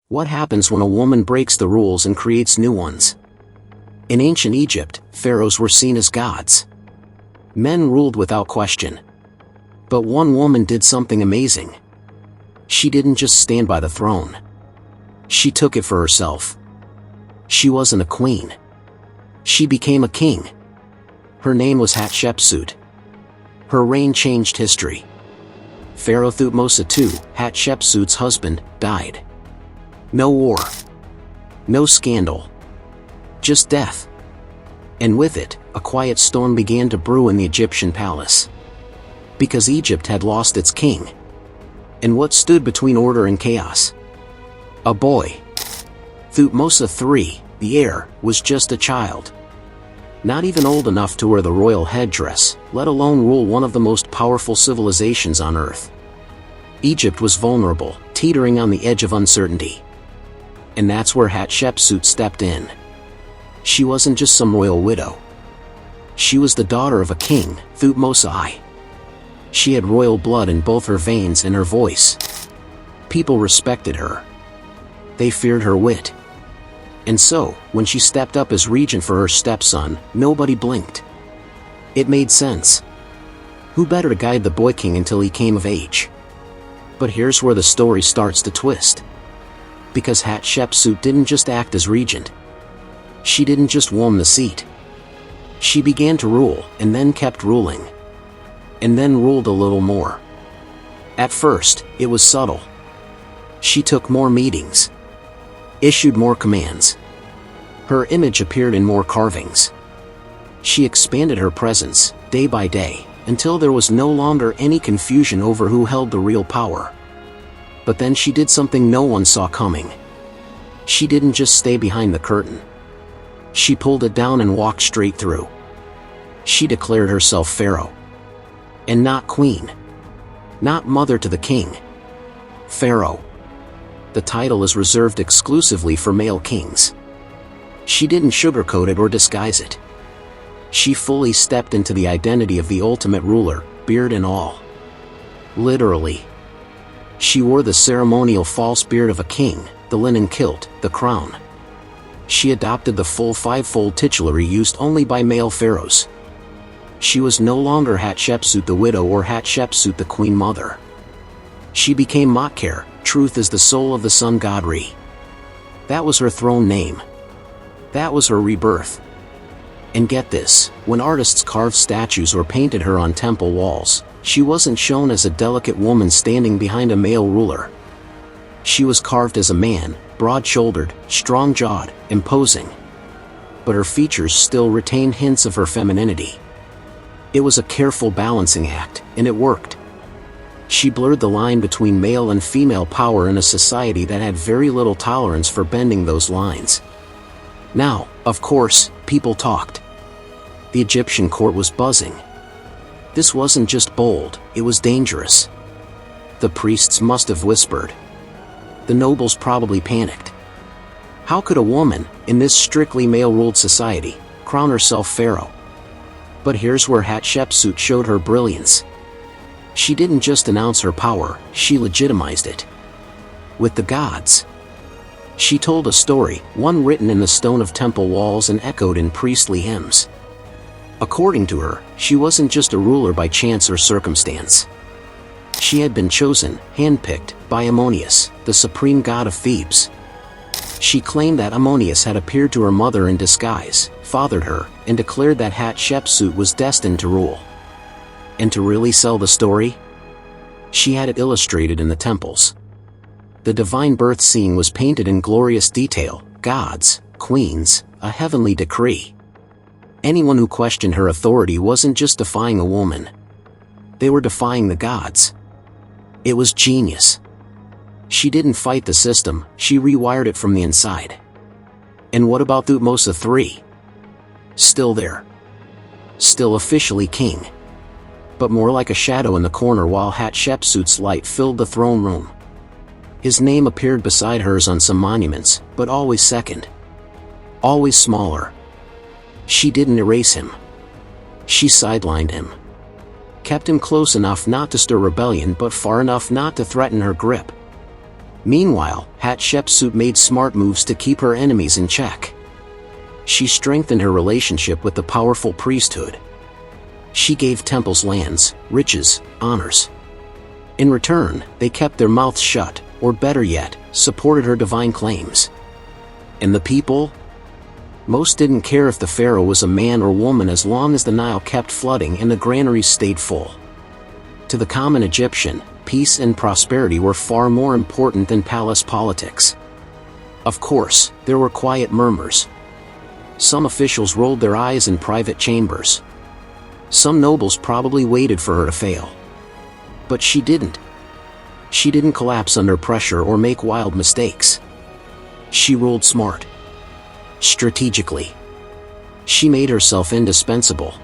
What happens when a woman breaks the rules and creates new ones? In ancient Egypt, pharaohs were seen as gods. Men ruled without question. But one woman did something amazing. She didn't just stand by the throne. She took it for herself. She wasn't a queen. She became a king. Her name was Hatshepsut. Her reign changed history. Pharaoh Thutmose II, Hatshepsut's husband, died. No war. No scandal. Just death. And with it, a quiet storm began to brew in the Egyptian palace. Because Egypt had lost its king. And what stood between order and chaos? A boy. Thutmose III, the heir, was just a child. Not even old enough to wear the royal headdress, let alone rule one of the most powerful civilizations on earth. Egypt was vulnerable, teetering on the edge of uncertainty. And that's where Hatshepsut stepped in. She wasn't just some royal widow. She was the daughter of a king, Thutmose I. She had royal blood in both her veins and her voice. People respected her. They feared her wit. And so, when she stepped up as regent for her stepson, nobody blinked. It made sense. Who better to guide the boy king until he came of age? But here's where the story starts to twist. Because Hatshepsut didn't just act as regent. She didn't just warm the seat. She began to rule, and then kept ruling. And then ruled a little more. At first, it was subtle. She took more meetings. Issued more commands. Her image appeared in more carvings. She expanded her presence, day by day, until there was no longer any confusion over who held the real power. But then she did something no one saw coming. She didn't just stay behind the curtain. She pulled it down and walked straight through. She declared herself pharaoh. And not queen. Not mother to the king. Pharaoh. The title is reserved exclusively for male kings. She didn't sugarcoat it or disguise it. She fully stepped into the identity of the ultimate ruler, beard and all. Literally. She wore the ceremonial false beard of a king, the linen kilt, the crown. She adopted the full five-fold titulary used only by male pharaohs. She was no longer Hatshepsut the widow or Hatshepsut the queen mother. She became Makher, truth is the soul of the sun god Re. That was her throne name. That was her rebirth. And get this, when artists carved statues or painted her on temple walls, she wasn't shown as a delicate woman standing behind a male ruler. She was carved as a man, broad-shouldered, strong-jawed, imposing. But her features still retained hints of her femininity. It was a careful balancing act, and it worked. She blurred the line between male and female power in a society that had very little tolerance for bending those lines. Now, of course, people talked. The Egyptian court was buzzing. This wasn't just bold, it was dangerous. The priests must have whispered. The nobles probably panicked. How could a woman, in this strictly male-ruled society, crown herself pharaoh? But here's where Hatshepsut showed her brilliance. She didn't just announce her power, she legitimized it. With the gods. She told a story, one written in the stone of temple walls and echoed in priestly hymns. According to her, she wasn't just a ruler by chance or circumstance. She had been chosen, handpicked, by Ammonius, the supreme god of Thebes. She claimed that Ammonius had appeared to her mother in disguise, fathered her, and declared that Hatshepsut was destined to rule. And to really sell the story, she had it illustrated in the temples. The divine birth scene was painted in glorious detail, gods, queens, a heavenly decree. Anyone who questioned her authority wasn't just defying a woman. They were defying the gods. It was genius. She didn't fight the system, she rewired it from the inside. And what about Thutmose III? Still there. Still officially king. But more like a shadow in the corner while Hatshepsut's light filled the throne room. His name appeared beside hers on some monuments, but always second. Always smaller. She didn't erase him. She sidelined him. Kept him close enough not to stir rebellion but far enough not to threaten her grip. Meanwhile, Hatshepsut made smart moves to keep her enemies in check. She strengthened her relationship with the powerful priesthood. She gave temples lands, riches, honors. In return, they kept their mouths shut, or better yet, supported her divine claims. And the people? Most didn't care if the pharaoh was a man or woman as long as the Nile kept flooding and the granaries stayed full. To the common Egyptian, peace and prosperity were far more important than palace politics. Of course, there were quiet murmurs. Some officials rolled their eyes in private chambers. Some nobles probably waited for her to fail. But she didn't. She didn't collapse under pressure or make wild mistakes. She ruled smart. Strategically. She made herself indispensable.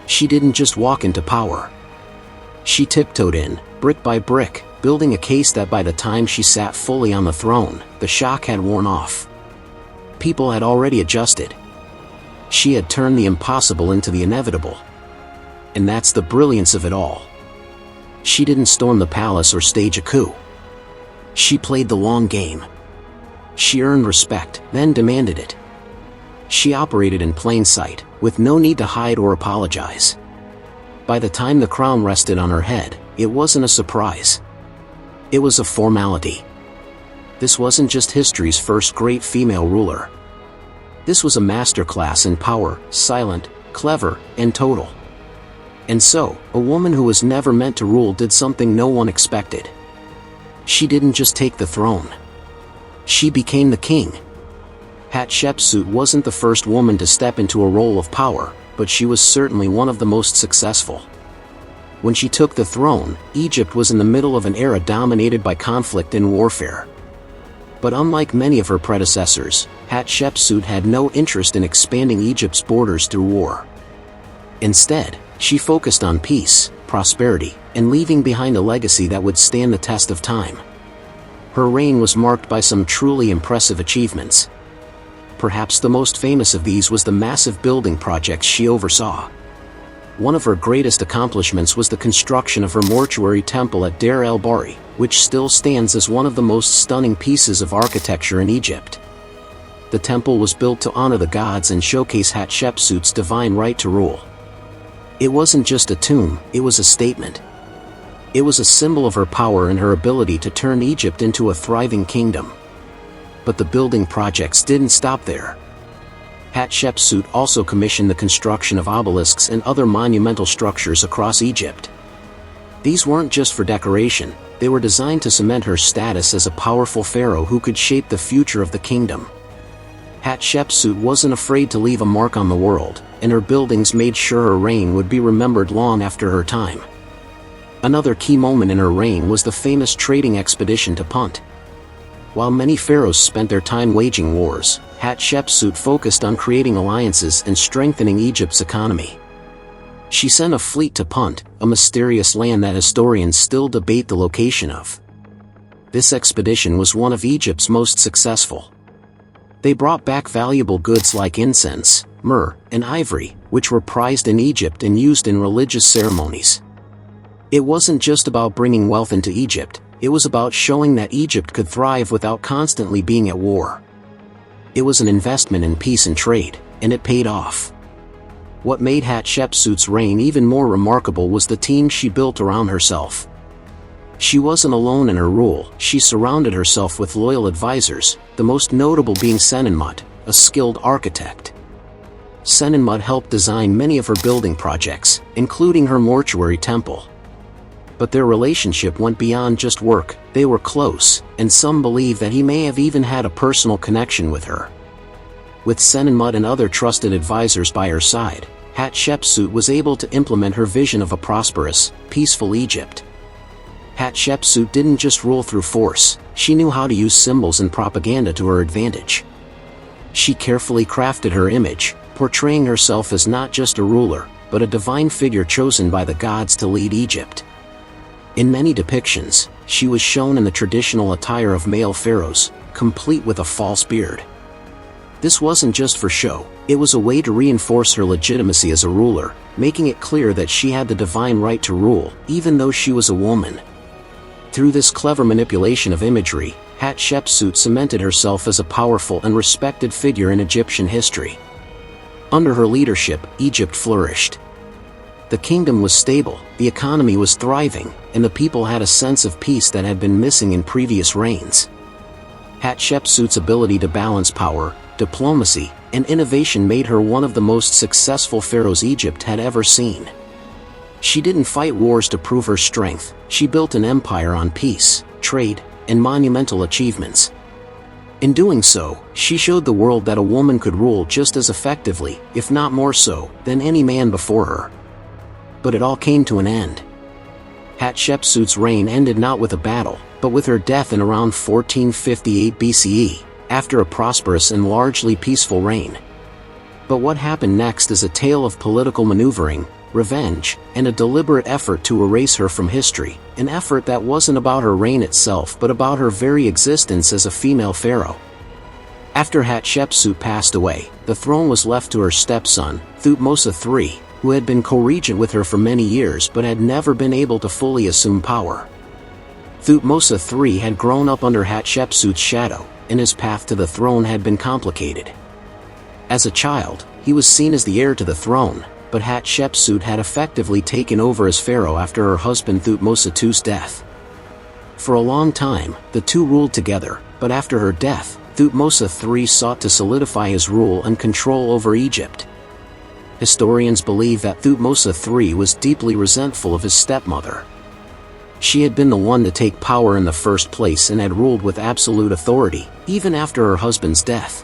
She didn't just walk into power. She tiptoed in, brick by brick, building a case that by the time she sat fully on the throne, the shock had worn off. People had already adjusted. She had turned the impossible into the inevitable. And that's the brilliance of it all. She didn't storm the palace or stage a coup. She played the long game. She earned respect, then demanded it. She operated in plain sight, with no need to hide or apologize. By the time the crown rested on her head, it wasn't a surprise. It was a formality. This wasn't just history's first great female ruler. This was a masterclass in power, silent, clever, and total. And so, a woman who was never meant to rule did something no one expected. She didn't just take the throne. She became the king. Hatshepsut wasn't the first woman to step into a role of power, but she was certainly one of the most successful. When she took the throne, Egypt was in the middle of an era dominated by conflict and warfare. But unlike many of her predecessors, Hatshepsut had no interest in expanding Egypt's borders through war. Instead, she focused on peace, prosperity, and leaving behind a legacy that would stand the test of time. Her reign was marked by some truly impressive achievements. Perhaps the most famous of these was the massive building projects she oversaw. One of her greatest accomplishments was the construction of her mortuary temple at Deir el-Bahri, which still stands as one of the most stunning pieces of architecture in Egypt. The temple was built to honor the gods and showcase Hatshepsut's divine right to rule. It wasn't just a tomb, it was a statement. It was a symbol of her power and her ability to turn Egypt into a thriving kingdom. But the building projects didn't stop there. Hatshepsut also commissioned the construction of obelisks and other monumental structures across Egypt. These weren't just for decoration, they were designed to cement her status as a powerful pharaoh who could shape the future of the kingdom. Hatshepsut wasn't afraid to leave a mark on the world, and her buildings made sure her reign would be remembered long after her time. Another key moment in her reign was the famous trading expedition to Punt. While many pharaohs spent their time waging wars, Hatshepsut focused on creating alliances and strengthening Egypt's economy. She sent a fleet to Punt, a mysterious land that historians still debate the location of. This expedition was one of Egypt's most successful. They brought back valuable goods like incense, myrrh, and ivory, which were prized in Egypt and used in religious ceremonies. It wasn't just about bringing wealth into Egypt, it was about showing that Egypt could thrive without constantly being at war. It was an investment in peace and trade, and it paid off. What made Hatshepsut's reign even more remarkable was the team she built around herself. She wasn't alone in her rule, she surrounded herself with loyal advisors, the most notable being Senenmut, a skilled architect. Senenmut helped design many of her building projects, including her mortuary temple. But their relationship went beyond just work, they were close, and some believe that he may have even had a personal connection with her. With Senenmut and other trusted advisors by her side, Hatshepsut was able to implement her vision of a prosperous, peaceful Egypt. Hatshepsut didn't just rule through force, she knew how to use symbols and propaganda to her advantage. She carefully crafted her image, portraying herself as not just a ruler, but a divine figure chosen by the gods to lead Egypt. In many depictions, she was shown in the traditional attire of male pharaohs, complete with a false beard. This wasn't just for show, it was a way to reinforce her legitimacy as a ruler, making it clear that she had the divine right to rule, even though she was a woman. Through this clever manipulation of imagery, Hatshepsut cemented herself as a powerful and respected figure in Egyptian history. Under her leadership, Egypt flourished. The kingdom was stable, the economy was thriving, and the people had a sense of peace that had been missing in previous reigns. Hatshepsut's ability to balance power, diplomacy, and innovation made her one of the most successful pharaohs Egypt had ever seen. She didn't fight wars to prove her strength, she built an empire on peace, trade, and monumental achievements. In doing so, she showed the world that a woman could rule just as effectively, if not more so, than any man before her. But it all came to an end. Hatshepsut's reign ended not with a battle, but with her death in around 1458 BCE, after a prosperous and largely peaceful reign. But what happened next is a tale of political maneuvering, revenge, and a deliberate effort to erase her from history, an effort that wasn't about her reign itself but about her very existence as a female pharaoh. After Hatshepsut passed away, the throne was left to her stepson, Thutmose III, who had been co-regent with her for many years but had never been able to fully assume power. Thutmose III had grown up under Hatshepsut's shadow, and his path to the throne had been complicated. As a child, he was seen as the heir to the throne, but Hatshepsut had effectively taken over as pharaoh after her husband Thutmose II's death. For a long time, the two ruled together, but after her death, Thutmose III sought to solidify his rule and control over Egypt. Historians believe that Thutmose III was deeply resentful of his stepmother. She had been the one to take power in the first place and had ruled with absolute authority, even after her husband's death.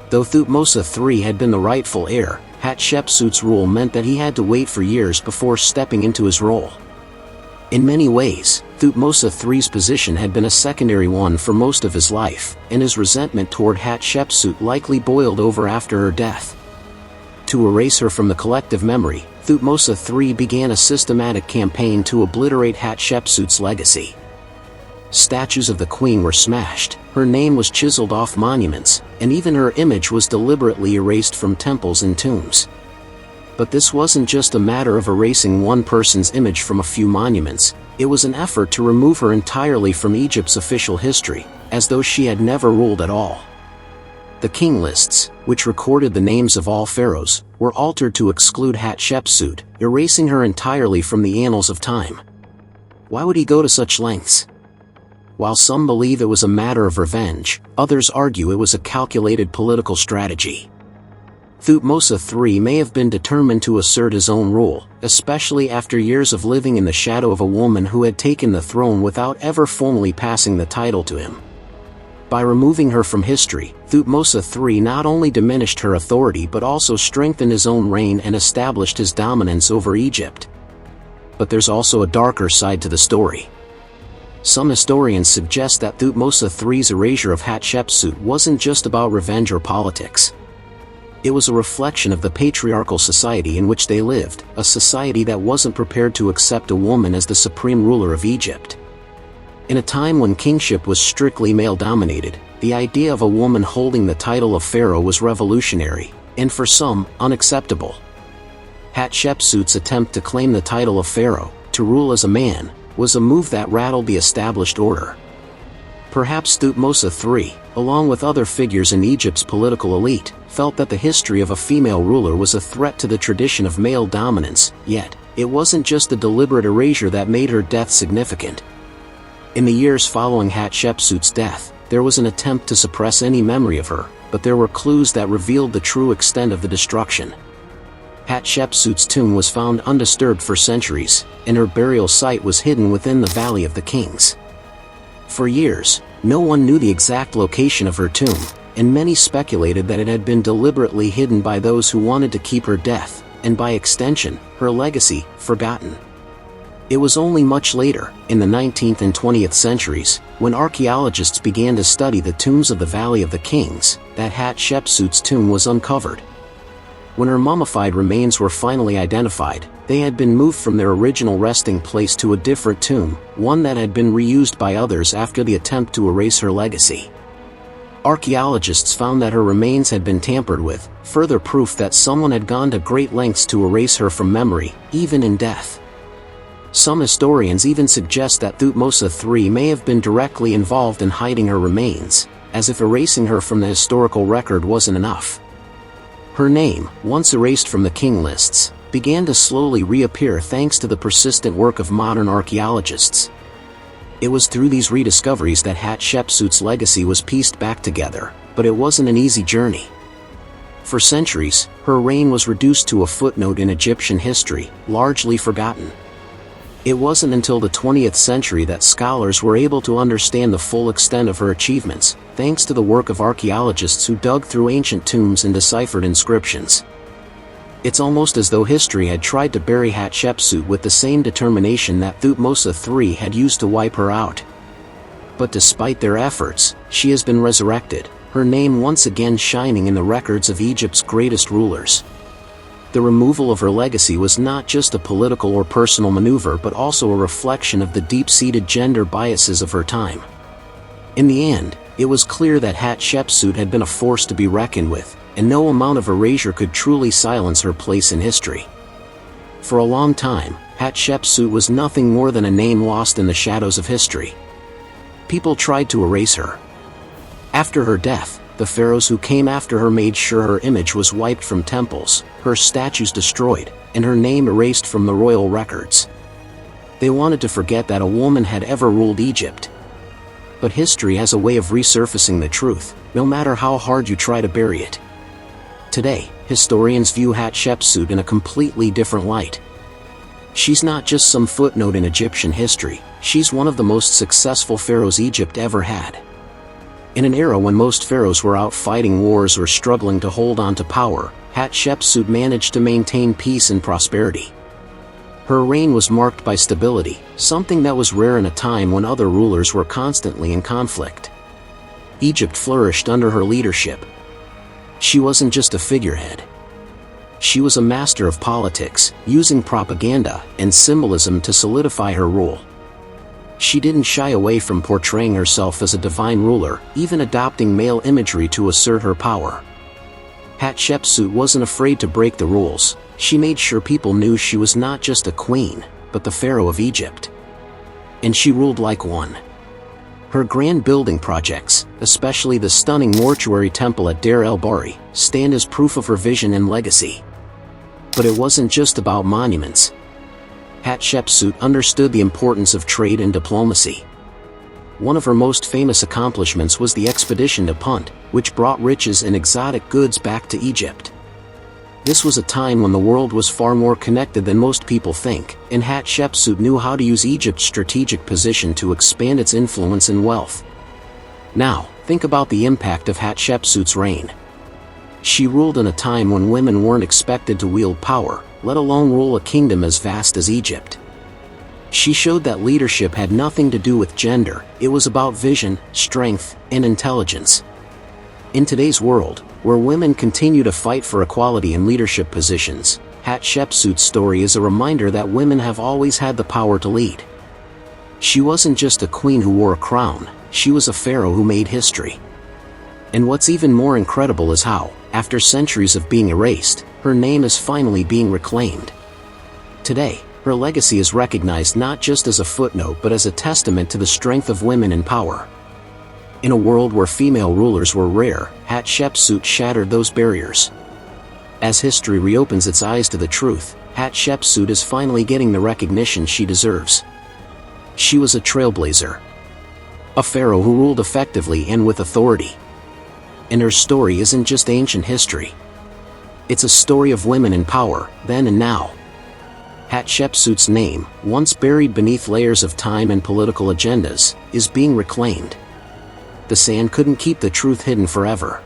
Though Thutmose III had been the rightful heir, Hatshepsut's rule meant that he had to wait for years before stepping into his role. In many ways, Thutmose III's position had been a secondary one for most of his life, and his resentment toward Hatshepsut likely boiled over after her death. To erase her from the collective memory, Thutmose III began a systematic campaign to obliterate Hatshepsut's legacy. Statues of the queen were smashed, her name was chiseled off monuments, and even her image was deliberately erased from temples and tombs. But this wasn't just a matter of erasing one person's image from a few monuments, it was an effort to remove her entirely from Egypt's official history, as though she had never ruled at all. The king lists, which recorded the names of all pharaohs, were altered to exclude Hatshepsut, erasing her entirely from the annals of time. Why would he go to such lengths? While some believe it was a matter of revenge, others argue it was a calculated political strategy. Thutmose III may have been determined to assert his own rule, especially after years of living in the shadow of a woman who had taken the throne without ever formally passing the title to him. By removing her from history, Thutmose III not only diminished her authority but also strengthened his own reign and established his dominance over Egypt. But there's also a darker side to the story. Some historians suggest that Thutmose III's erasure of Hatshepsut wasn't just about revenge or politics. It was a reflection of the patriarchal society in which they lived, a society that wasn't prepared to accept a woman as the supreme ruler of Egypt. In a time when kingship was strictly male-dominated, the idea of a woman holding the title of pharaoh was revolutionary, and for some, unacceptable. Hatshepsut's attempt to claim the title of pharaoh, to rule as a man, was a move that rattled the established order. Perhaps Thutmose III, along with other figures in Egypt's political elite, felt that the history of a female ruler was a threat to the tradition of male dominance, yet, it wasn't just the deliberate erasure that made her death significant. In the years following Hatshepsut's death, there was an attempt to suppress any memory of her, but there were clues that revealed the true extent of the destruction. Hatshepsut's tomb was found undisturbed for centuries, and her burial site was hidden within the Valley of the Kings. For years, no one knew the exact location of her tomb, and many speculated that it had been deliberately hidden by those who wanted to keep her death, and by extension, her legacy, forgotten. It was only much later, in the 19th and 20th centuries, when archaeologists began to study the tombs of the Valley of the Kings, that Hatshepsut's tomb was uncovered. When her mummified remains were finally identified, they had been moved from their original resting place to a different tomb, one that had been reused by others after the attempt to erase her legacy. Archaeologists found that her remains had been tampered with, further proof that someone had gone to great lengths to erase her from memory, even in death. Some historians even suggest that Thutmose III may have been directly involved in hiding her remains, as if erasing her from the historical record wasn't enough. Her name, once erased from the king lists, began to slowly reappear thanks to the persistent work of modern archaeologists. It was through these rediscoveries that Hatshepsut's legacy was pieced back together, but it wasn't an easy journey. For centuries, her reign was reduced to a footnote in Egyptian history, largely forgotten. It wasn't until the 20th century that scholars were able to understand the full extent of her achievements, thanks to the work of archaeologists who dug through ancient tombs and deciphered inscriptions. It's almost as though history had tried to bury Hatshepsut with the same determination that Thutmose III had used to wipe her out. But despite their efforts, she has been resurrected, her name once again shining in the records of Egypt's greatest rulers. The removal of her legacy was not just a political or personal maneuver but also a reflection of the deep-seated gender biases of her time. In the end, it was clear that Hatshepsut had been a force to be reckoned with, and no amount of erasure could truly silence her place in history. For a long time, Hatshepsut was nothing more than a name lost in the shadows of history. People tried to erase her. After her death, the pharaohs who came after her made sure her image was wiped from temples, her statues destroyed, and her name erased from the royal records. They wanted to forget that a woman had ever ruled Egypt. But history has a way of resurfacing the truth, no matter how hard you try to bury it. Today, historians view Hatshepsut in a completely different light. She's not just some footnote in Egyptian history, she's one of the most successful pharaohs Egypt ever had. In an era when most pharaohs were out fighting wars or struggling to hold on to power, Hatshepsut managed to maintain peace and prosperity. Her reign was marked by stability, something that was rare in a time when other rulers were constantly in conflict. Egypt flourished under her leadership. She wasn't just a figurehead. She was a master of politics, using propaganda and symbolism to solidify her rule. She didn't shy away from portraying herself as a divine ruler, even adopting male imagery to assert her power. Hatshepsut wasn't afraid to break the rules. She made sure people knew she was not just a queen, but the pharaoh of Egypt. And she ruled like one. Her grand building projects, especially the stunning mortuary temple at Deir el-Bahari, stand as proof of her vision and legacy. But it wasn't just about monuments. Hatshepsut understood the importance of trade and diplomacy. One of her most famous accomplishments was the expedition to Punt, which brought riches and exotic goods back to Egypt. This was a time when the world was far more connected than most people think, and Hatshepsut knew how to use Egypt's strategic position to expand its influence and wealth. Now, think about the impact of Hatshepsut's reign. She ruled in a time when women weren't expected to wield power, let alone rule a kingdom as vast as Egypt. She showed that leadership had nothing to do with gender, it was about vision, strength, and intelligence. In today's world, where women continue to fight for equality in leadership positions, Hatshepsut's story is a reminder that women have always had the power to lead. She wasn't just a queen who wore a crown, she was a pharaoh who made history. And what's even more incredible is how, after centuries of being erased, her name is finally being reclaimed. Today, her legacy is recognized not just as a footnote but as a testament to the strength of women in power. In a world where female rulers were rare, Hatshepsut shattered those barriers. As history reopens its eyes to the truth, Hatshepsut is finally getting the recognition she deserves. She was a trailblazer. A pharaoh who ruled effectively and with authority. And her story isn't just ancient history. It's a story of women in power, then and now. Hatshepsut's name, once buried beneath layers of time and political agendas, is being reclaimed. The sand couldn't keep the truth hidden forever.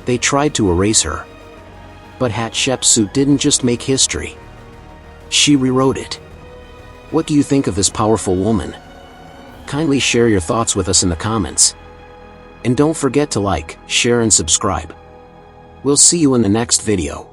They tried to erase her. But Hatshepsut didn't just make history. She rewrote it. What do you think of this powerful woman? Kindly share your thoughts with us in the comments. And don't forget to like, share and subscribe. We'll see you in the next video.